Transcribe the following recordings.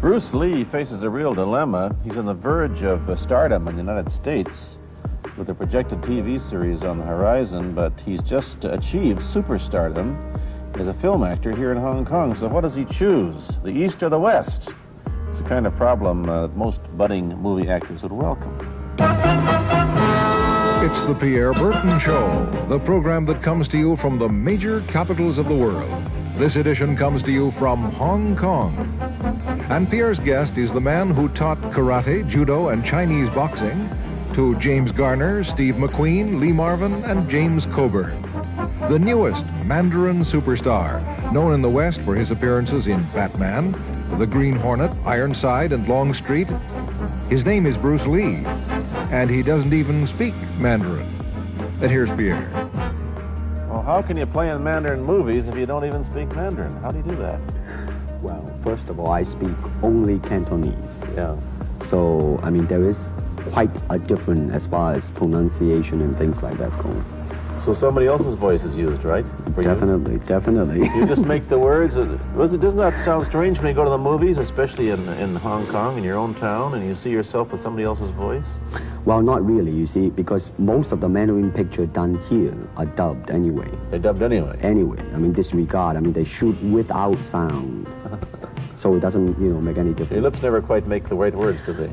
Bruce Lee faces a real dilemma. He's on the verge of stardom in the United States with a projected TV series on the horizon, but he's just achieved superstardom as a film actor here in Hong Kong. So what does he choose, the East or the West? It's the kind of problem most budding movie actors would welcome. It's the Pierre Burton Show, the program that comes to you from the major capitals of the world. This edition comes to you from Hong Kong. And Pierre's guest is the man who taught karate, judo, and Chinese boxing to James Garner, Steve McQueen, Lee Marvin, and James Coburn. The newest Mandarin superstar, known in the West for his appearances in Batman, The Green Hornet, Ironside, and Longstreet. His name is Bruce Lee, and he doesn't even speak Mandarin. And here's Pierre. Well, how can you play in Mandarin movies if you don't even speak Mandarin? How do you do that? Well, first of all, I speak only Cantonese. Yeah. So, I mean, there is quite a difference as far as pronunciation and things like that go. So somebody else's voice is used, right? For Definitely, you? Definitely. You just make the words. Doesn't that sound strange when you go to the movies, especially in Hong Kong, in your own town, and you see yourself with somebody else's voice? Well, not really, you see, because most of the Mandarin pictures done here are dubbed anyway. They're dubbed anyway? Anyway. I mean, disregard. I mean, they shoot without sound. So it doesn't, make any difference. Your lips never quite make the right words, do they?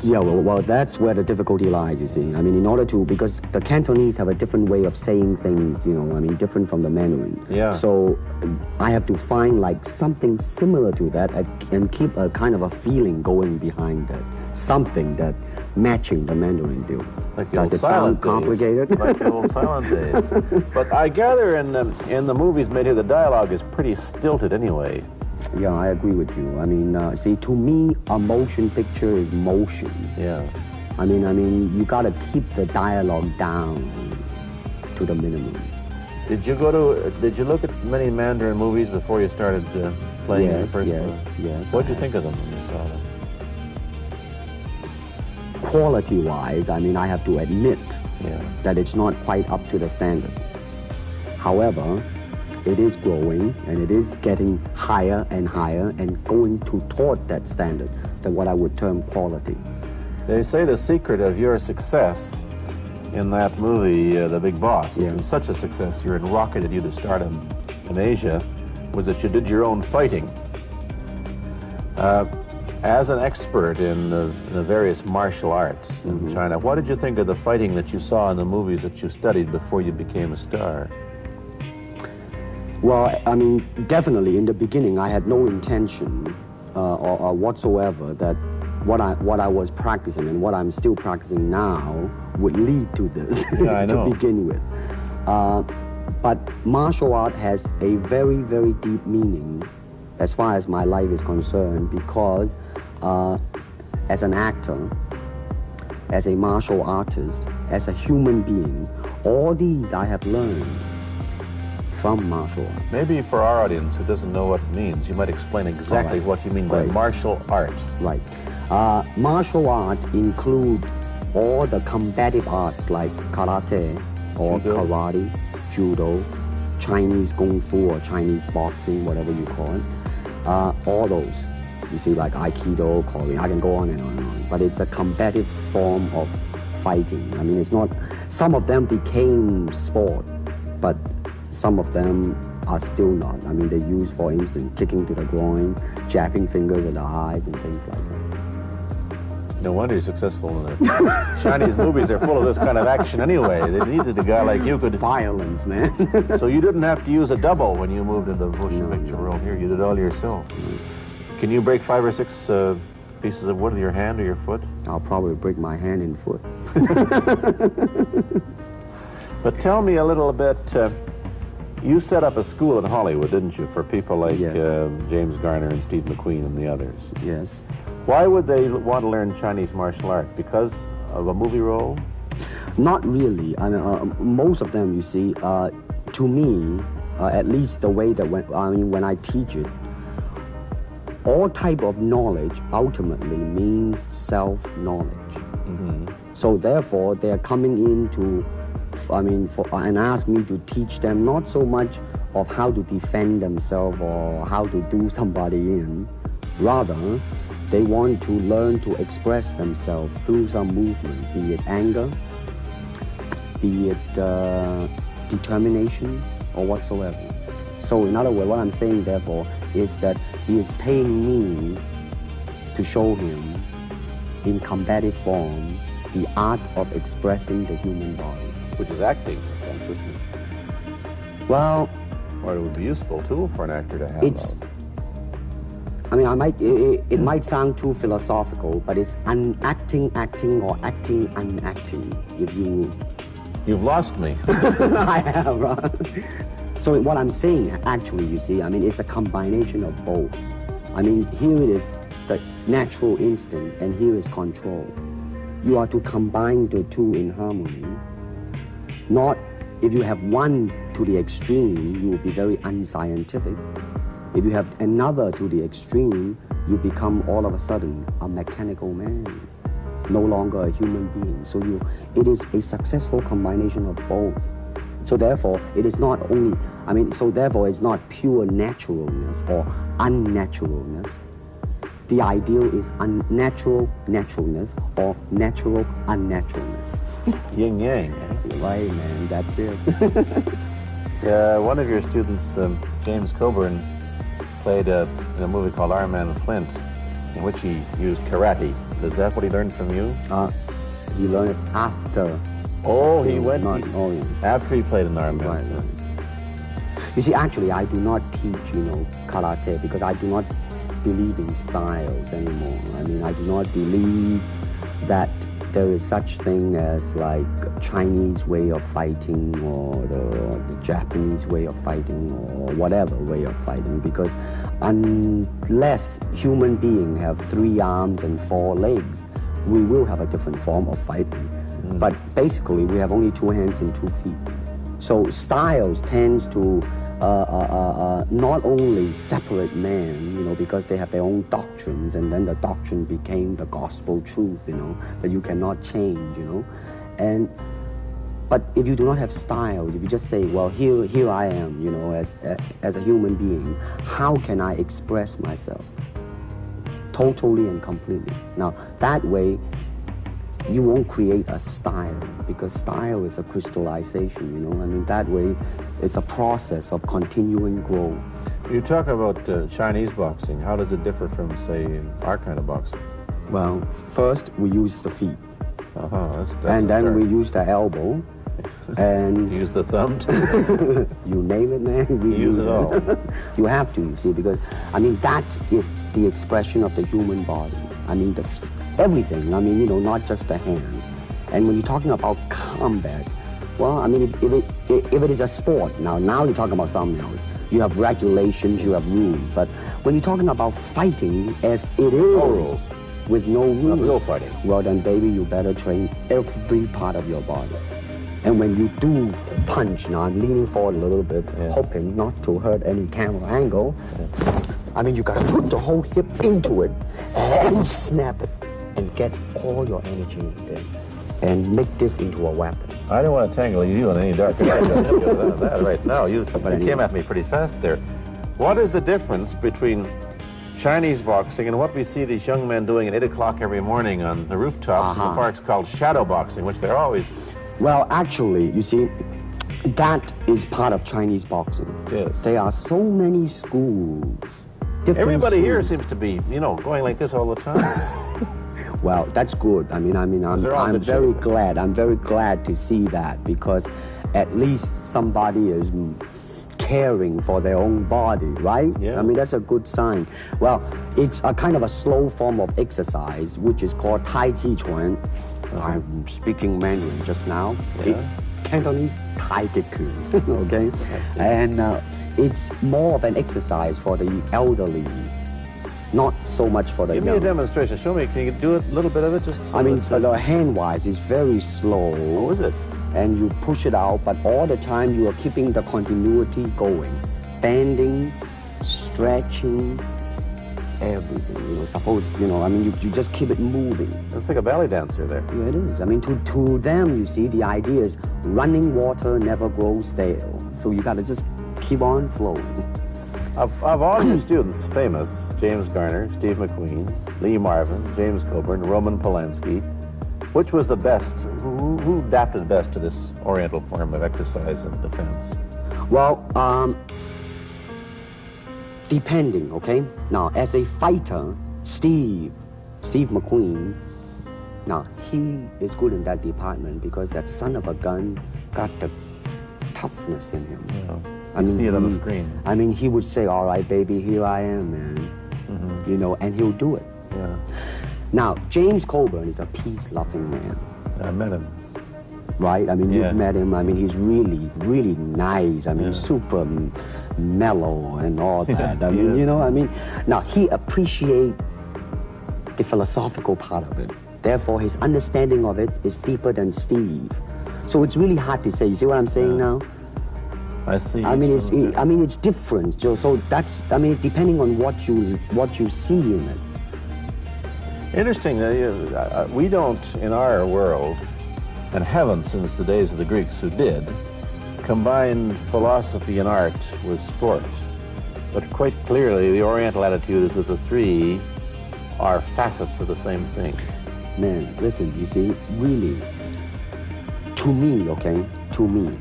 Yeah, well, that's where the difficulty lies, you see. I mean, in order to, because the Cantonese have a different way of saying things, different from the Mandarin. Yeah. So I have to find like something similar to that and keep a kind of a feeling going behind that. Something that matching the Mandarin deal. Like the Does old it silent sound complicated? days. Like the old silent days. But I gather in the movies made here, the dialogue is pretty stilted anyway. Yeah, I agree with you. I mean, see, to me, a motion picture is motion. Yeah. I mean, you gotta keep the dialogue down to the minimum. Did you look at many Mandarin movies before you started playing in the first place? Yes. What did you think of them when you saw them? Quality-wise, I mean, I have to admit that it's not quite up to the standard. However, it is growing and it is getting higher and higher and going toward that standard, that what I would term quality. They say the secret of your success in that movie, The Big Boss, which was such a success, you rocketed you to stardom in Asia, was that you did your own fighting. As an expert in the various martial arts in China, what did you think of the fighting that you saw in the movies that you studied before you became a star? Well, I mean, definitely in the beginning, I had no intention or whatsoever that what I was practicing and what I'm still practicing now would lead to this to begin with. But martial art has a very, very deep meaning as far as my life is concerned, because as an actor, as a martial artist, as a human being, all these I have learned from martial art. Maybe for our audience who doesn't know what it means, you might explain exactly what you mean by martial art. Right. Martial art include all the combative arts like karate or karate, judo, Chinese kung fu or Chinese boxing, whatever you call it. All those. You see, like Aikido, Korean, I can go on and on and on. But it's a combative form of fighting. I mean, it's not, some of them became sport, but some of them are still not. I mean, they use, for instance, kicking to the groin, jabbing fingers at the eyes, and things like that. No wonder you're successful in it. Chinese movies are full of this kind of action anyway. They needed a guy like you could... Violence, man. So you didn't have to use a double when you moved into the motion picture world here. You did it all yourself. Can you break 5 or 6 pieces of wood with your hand or your foot? I'll probably break my hand and foot. But tell me a little bit... you set up a school in Hollywood, didn't you, for people like James Garner and Steve McQueen and the others? Yes. Why would they want to learn Chinese martial art? Because of a movie role? Not really. I mean, most of them, you see, to me, at least the way that when I teach it, all type of knowledge ultimately means self-knowledge. So therefore, they're coming in to, and ask me to teach them not so much of how to defend themselves or how to do somebody in, Rather, they want to learn to express themselves through some movement, be it anger, be it determination, or whatsoever. So in other words, what I'm saying, therefore, is that he is paying me to show him in combative form the art of expressing the human body. Which is acting, in a sense, isn't it? Well, or it would be a useful tool for an actor to have. I mean, it might sound too philosophical, but it's unacting acting or acting unacting. If You've lost me. I have, right? So what I'm saying, actually, you see, I mean, it's a combination of both. I mean, here it is the natural instinct, and here is control. You are to combine the two in harmony. Not if you have one to the extreme, you will be very unscientific. If you have another to the extreme, you become all of a sudden a mechanical man, no longer a human being. So it is a successful combination of both. So therefore, it is not only, so therefore it's not pure naturalness or unnaturalness. The ideal is unnatural naturalness or natural unnaturalness. Yin yang, eh? Right, man, that's it. One of your students, James Coburn, played in a movie called Our Man Flint, in which he used karate. Is that what he learned from you? He learned it after. Oh, he went yeah. After he played in Our Man. Right. You see, actually, I do not teach, karate because I do not believe in styles anymore. I mean, I do not believe that there is such thing as like a Chinese way of fighting or the Japanese way of fighting or whatever way of fighting, because unless human beings have 3 arms and 4 legs, we will have a different form of fighting. But basically, we have only 2 hands and 2 feet. So styles tends to not only separate men, because they have their own doctrines, and then the doctrine became the gospel truth, that you cannot change, But if you do not have styles, if you just say, well, here I am, as a human being, how can I express myself totally and completely? Now, that way, you won't create a style, because style is a crystallization, that way it's a process of continuing growth. You talk about Chinese boxing. How does it differ from, say, our kind of boxing? Well, first we use the feet. That's and then we use the elbow. And use the thumb too? You name it, man. We use it all. You have to, you see, because, that is the expression of the human body. Everything, not just the hand. And when you're talking about combat, well, if it is a sport, now you're talking about something else. You have regulations, you have rules. But when you're talking about fighting as it is, with no rules, real fighting, well then, baby, you better train every part of your body. And when you do punch, now I'm leaning forward a little bit, hoping not to hurt any camera angle. You gotta put the whole hip into it and snap it and get all your energy in there and make this into a weapon. I don't want to tangle you in any dark that right now. You came at me pretty fast there. What is the difference between Chinese boxing and what we see these young men doing at 8 o'clock every morning on the rooftops in the parks called shadow boxing, which they're always... Well, actually, you see, that is part of Chinese boxing. Yes. There are so many schools. Everybody here seems to be, going like this all the time. Well, that's good. I'm very glad. I'm very glad to see that, because at least somebody is caring for their own body, right? Yeah. That's a good sign. Well, it's a kind of a slow form of exercise, which is called Tai Chi Chuan. I'm speaking Mandarin just now. Yeah. Cantonese Tai Chi Kun, okay? And it's more of an exercise for the elderly, not so much for the young. Give me a demonstration. Show me. Can you do a little bit of it? Just so the hand-wise is very slow. Oh, is it? And you push it out, but all the time you are keeping the continuity going. Bending, stretching, everything. You just keep it moving. It's like a ballet dancer there. Yeah, it is. To them, you see, the idea is running water never grows stale. So you got to just keep on flowing. Of all your students, famous, James Garner, Steve McQueen, Lee Marvin, James Coburn, Roman Polanski, which was the best? Who adapted best to this Oriental form of exercise and defense? Well, depending, okay? Now, as a fighter, Steve McQueen, now, he is good in that department because that son of a gun got the toughness in him. Yeah. You see it on the screen. I mean, he would say, all right, baby, here I am, man. You know, and he'll do it. Yeah. Now, James Coburn is a peace-loving man. I met him. Right? I mean, Yeah. you've met him. I mean, he's really, really nice. I mean, super mellow and all that. I mean, you know, I mean, now he appreciates the philosophical part of it. Therefore, his understanding of it is deeper than Steve. So it's really hard to say. You see what I'm saying now? I see. I mean, it's different. So that's, I mean, depending on what you see in it. Interesting. We don't, in our world, and haven't since the days of the Greeks who did, combine philosophy and art with sport. But quite clearly, the Oriental attitude is that the three are facets of the same things. Man, listen, you see, really, to me, okay, to me,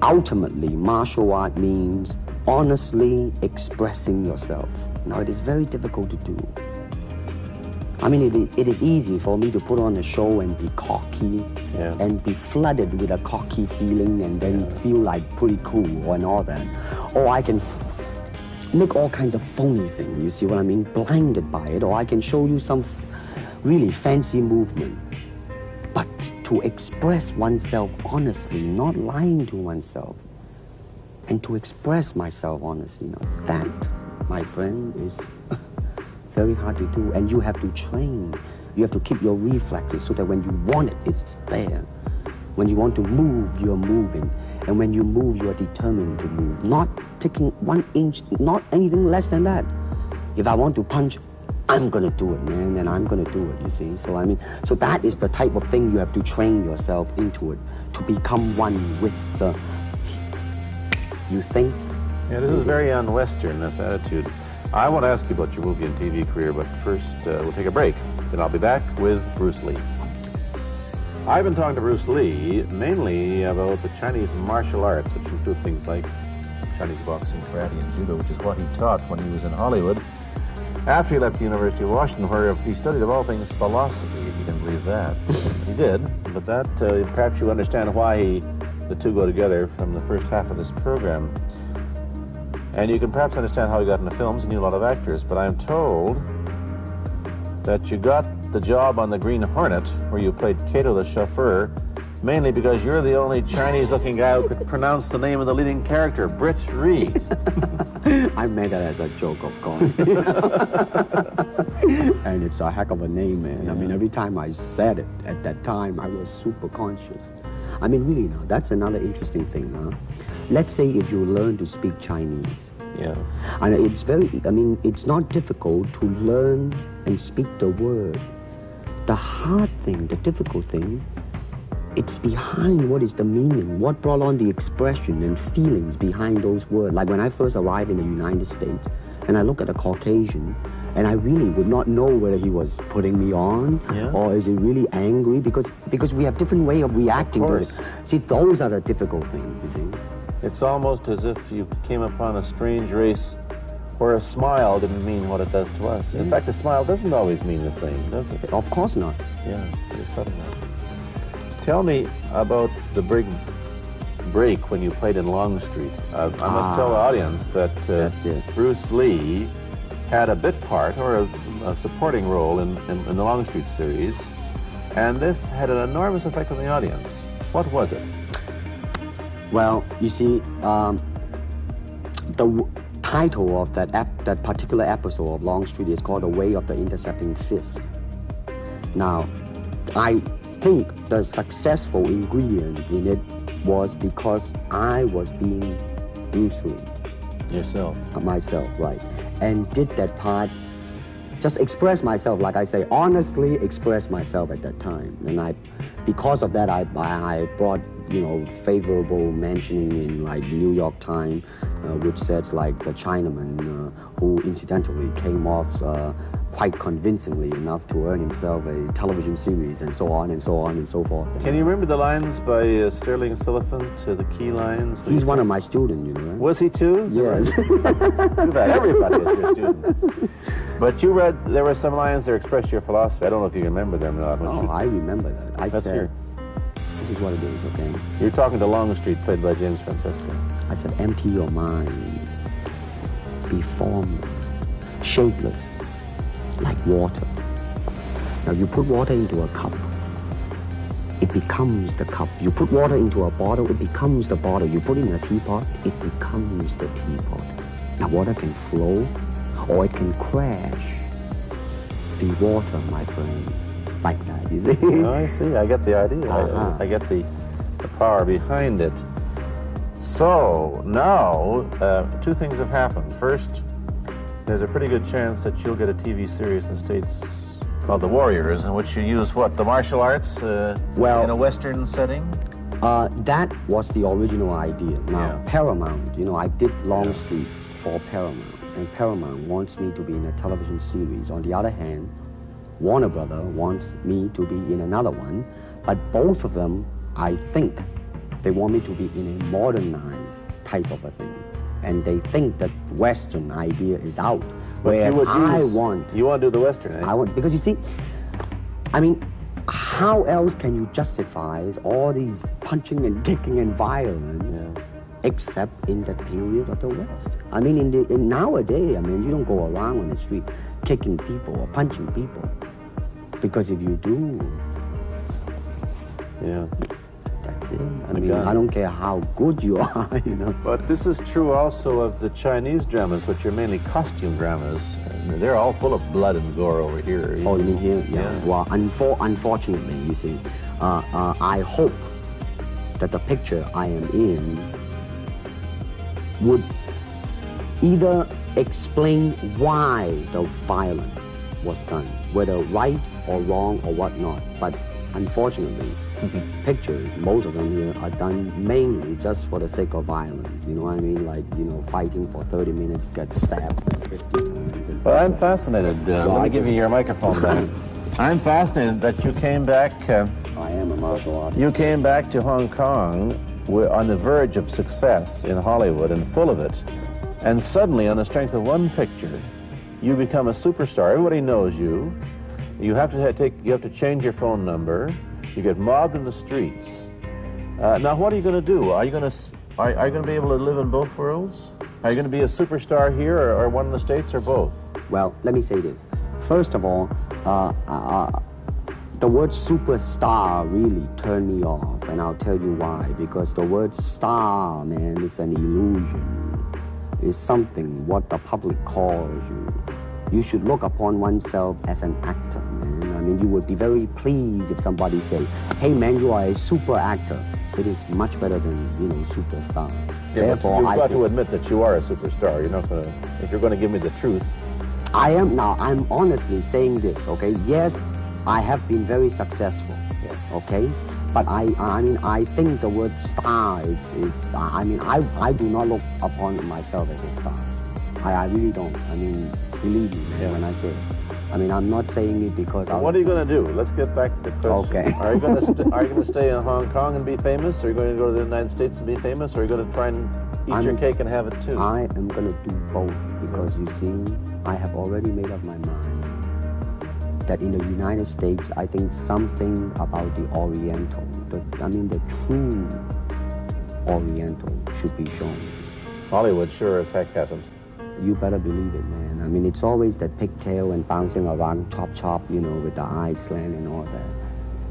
ultimately, martial art means honestly expressing yourself. Now, it is very difficult to do. I mean, it is easy for me to put on a show and be cocky and be flooded with a cocky feeling and then feel like pretty cool and all that. Or I can make all kinds of phony things, you see what I mean? Blinded by it. Or I can show you some really fancy movement. But to express oneself honestly, not lying to oneself, and to express myself honestly, that, my friend, is very hard to do, and you have to train. You have to keep your reflexes so that when you want it, it's there. When you want to move, you're moving. And when you move, you're determined to move. Not taking 1 inch, not anything less than that. If I want to punch, I'm gonna do it, man, and I'm gonna do it, you see? So, I mean, so that is the type of thing you have to train yourself into it, to become one with the, you think? Yeah, this is very un-Western, this attitude. I want to ask you about your movie and TV career, but first we'll take a break. Then I'll be back with Bruce Lee. I've been talking to Bruce Lee mainly about the Chinese martial arts, which include things like Chinese boxing, karate, and judo, which is what he taught when he was in Hollywood. After he left the University of Washington, where he studied, of all things, philosophy, if you can believe that. He did, but that perhaps you understand why the two go together from the first half of this program. And you can perhaps understand how he got into films. He knew a lot of actors, but I'm told that you got the job on the Green Hornet, where you played Kato the chauffeur, mainly because you're the only Chinese-looking guy who could pronounce the name of the leading character, Britt Reed. I meant that as a joke, of course. And it's a heck of a name, man. I mean, every time I said it at that time, I was super conscious. I mean, really now, that's another interesting thing, huh? Let's say if you learn to speak Chinese. Yeah. And it's it's not difficult to learn and speak the word. The hard thing, the difficult thing, it's behind what is the meaning, what brought on the expression and feelings behind those words. Like when I first arrived in the United States, and I look at a Caucasian, and I really would not know whether he was putting me on or is he really angry, because we have different way of reacting to it. See, those are the difficult things, you see. It's almost as if you came upon a strange race where a smile didn't mean what it does to us. In fact, a smile doesn't always mean the same, does it? Of course not. Yeah, pretty funny that. Tell me about the big break when you played in Longstreet. I must tell the audience that Bruce Lee had a bit part or a supporting role in the Longstreet series, and this had an enormous effect on the audience. What was it? Well, you see, the title of that particular episode of Longstreet is called The Way of the Intercepting Fist. Now, I think the successful ingredient in it was because I was being Bruce Lee. Yourself. Myself, right. And did that part, just express myself, like I say, honestly express myself at that time. And because of that, I brought, favorable mentioning in like New York Times, which says like the Chinaman who incidentally came off quite convincingly enough to earn himself a television series, and so on and so on and so forth. Can you remember the lines by Sterling Sullivan, the key lines? He's one of my students, you know. Right? Was he too? Yes. Too bad. Everybody is your student. But you read, there were some lines that express your philosophy. I don't know if you remember them or not. I remember that. I said, this is what it is, okay? You're talking to Longstreet, played by James Francisco. I said, empty your mind. Be formless, shapeless, like water. Now you put water into a cup, it becomes the cup. You put water into a bottle, it becomes the bottle. You put it in a teapot, it becomes the teapot. Now water can flow or it can crash. Be water, my friend. Like that, you see? Oh, I see. I get the idea. I get the power behind it. So now, two things have happened. First, there's a pretty good chance that you'll get a TV series in the States called The Warriors, in which you use what, the martial arts in a Western setting? That was the original idea. Now, Paramount, you know, I did Longstreet for Paramount, and Paramount wants me to be in a television series. On the other hand, Warner Brother wants me to be in another one, but both of them, I think, they want me to be in a modernized type of a thing. And they think that Western idea is out. But whereas you want to do the Western, eh? I want, because you see, I mean, how else can you justify all these punching and kicking and violence except in the period of the West? I mean, in nowadays, I mean, you don't go around on the street kicking people or punching people. Because if you do, that's it. I mean, I don't care how good you are, you know. But this is true also of the Chinese dramas, which are mainly costume dramas. They're all full of blood and gore over here. Oh, you mean here? Yeah. Well, unfortunately, you see, I hope that the picture I am in would either explain why the violence was done, whether right or wrong or whatnot. But unfortunately, pictures, most of them here are done mainly just for the sake of violence. You know what I mean? Like, you know, fighting for 30 minutes, get stabbed 50 times. But I'm fascinated. Let me give you your microphone back. I'm fascinated that you came back. I am a martial artist. You came back to Hong Kong. We're on the verge of success in Hollywood and full of it. And suddenly, on the strength of one picture, you become a superstar. Everybody knows you. You have to change your phone number. You get mobbed in the streets. Now, what are you going to do? Are you going to be able to live in both worlds? Are you going to be a superstar here, or one in the States, or both? Well, let me say this. First of all, the word superstar really turned me off, and I'll tell you why. Because the word star, man, it's an illusion. It's something what the public calls you. You should look upon oneself as an actor, man. I mean, you would be very pleased if somebody say, hey, man, you are a super actor. It is much better than, you know, superstar. Yeah, therefore, you've got to admit that you are a superstar. You're not going to, if you're going to give me the truth. I'm honestly saying this, okay? Yes, I have been very successful, okay? But I mean, I think the word star is I do not look upon myself as a star. I really don't. I mean, believe me, man, when I say it. I mean, I'm not saying it because what are you going to do? Let's get back to the question. Okay. Are you going to stay in Hong Kong and be famous? Or are you going to go to the United States and be famous? Or are you going to try and eat your cake and have it too? I am going to do both because, you see, I have already made up my mind that in the United States, I think something about the Oriental, the true Oriental should be shown. Hollywood sure as heck hasn't. You better believe it, man. I mean, it's always that pigtail and bouncing around, chop, you know, with the eye slant and all that.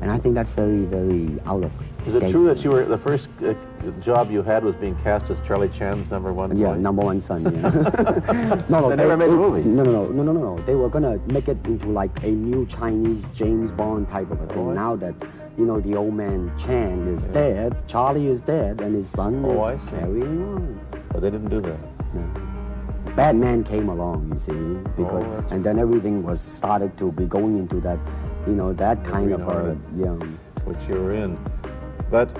And I think that's very, very out of Is it true that the first job you had was being cast as Charlie Chan's number one boy? Yeah, number one son, yeah. No, they never made a movie? No. They were going to make it into like a new Chinese James Bond type of a thing. Now that, you know, the old man Chan is dead, Charlie is dead, and his son is carrying on. But they didn't do that. No. Batman came along, you see, because and then everything was started to be going into that, you know, that kind of which you were in. But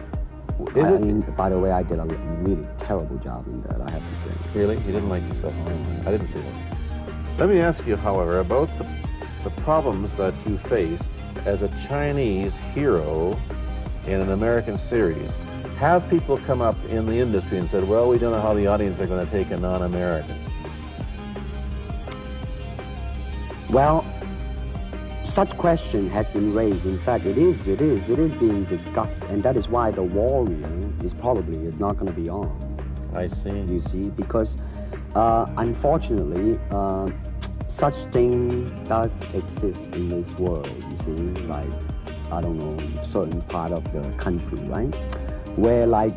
by the way, I did a really terrible terrible job in that, I have to say. Really? You didn't like yourself? I didn't see that. Let me ask you, however, about the problems that you face as a Chinese hero in an American series. Have people come up in the industry and said, well, we don't know how the audience are going to take a non-American? Well, such question has been raised. In fact, it is being discussed, and that is why The Warrior is not going to be on. I see. You see, because unfortunately, such thing does exist in this world. You see, like, I don't know, certain part of the country, right, where like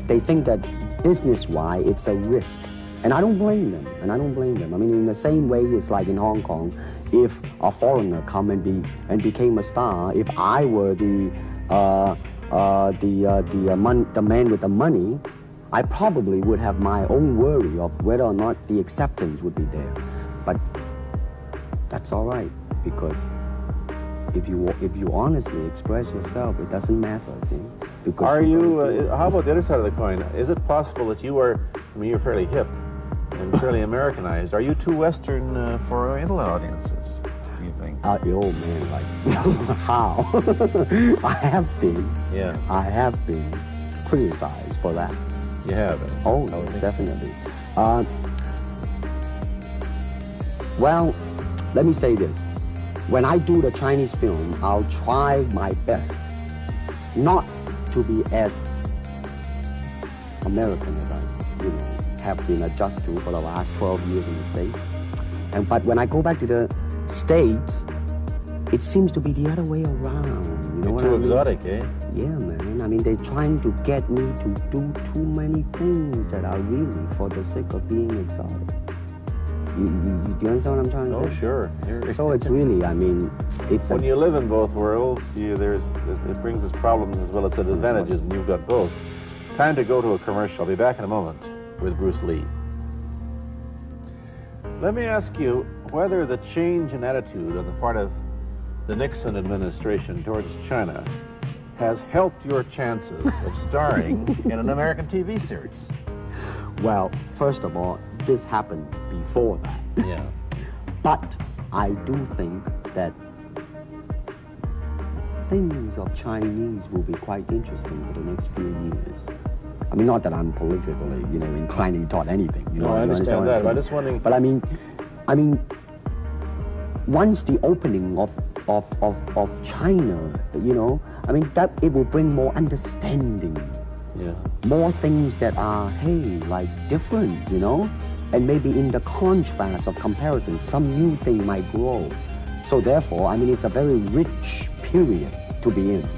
they think that business-wise it's a risk. And I don't blame them, I mean, in the same way, it's like in Hong Kong, if a foreigner come and became a star, if I were the man with the money, I probably would have my own worry of whether or not the acceptance would be there. But that's all right, because if you honestly express yourself, it doesn't matter, see? Because are you, how about the other side of the coin? Is it possible that you are, I mean, you're fairly hip and fairly Americanized. Are you too Western for Oriental audiences, do you think? Oh man, like, how? I have been criticized for that. You have? Oh, definitely. So. Well, let me say this. When I do the Chinese film, I'll try my best not to be as American as I, have been adjusted to for the last 12 years in the States. But when I go back to the States, it seems to be the other way around. You know what I mean? Too exotic, eh? Yeah, man. I mean, they're trying to get me to do too many things that are really for the sake of being exotic. You understand what I'm trying to say? Oh, sure. So it's really, I mean, it's when you live in both worlds, it brings its problems as well as its advantages, and you've got both. Time to go to a commercial. I'll be back in a moment with Bruce Lee. Let me ask you whether the change in attitude on the part of the Nixon administration towards China has helped your chances of starring in an American TV series. Well, first of all, this happened before that. Yeah. But I do think that things of Chinese will be quite interesting for the next few years. I mean, not that I'm politically, inclining toward anything. No, I understand that. But I'm just wondering. But I mean, once the opening of China, I mean, that it will bring more understanding. Yeah. More things that are, like different, and maybe in the contrast of comparison, some new thing might grow. So therefore, I mean, it's a very rich period to be in.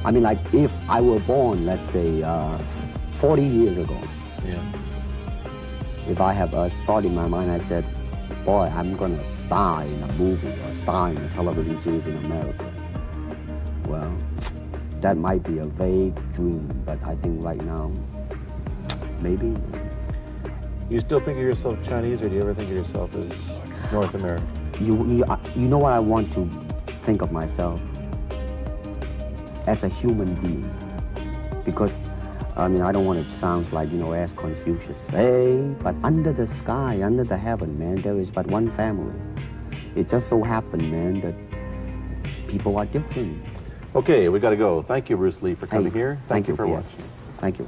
I mean, like if I were born, let's say, 40 years ago, if I have a thought in my mind, I said, boy, I'm going to star in a movie or star in a television series in America. Well, that might be a vague dream, but I think right now, maybe. You still think of yourself Chinese, or do you ever think of yourself as North American? You know what I want to think of myself? As a human being. Because, I mean, I don't want to sound like, as Confucius say, but under the sky, under the heaven, man, there is but one family. It just so happened, man, that people are different. Okay, we got to go. Thank you, Bruce Lee, for coming here. Thank you for watching. Thank you.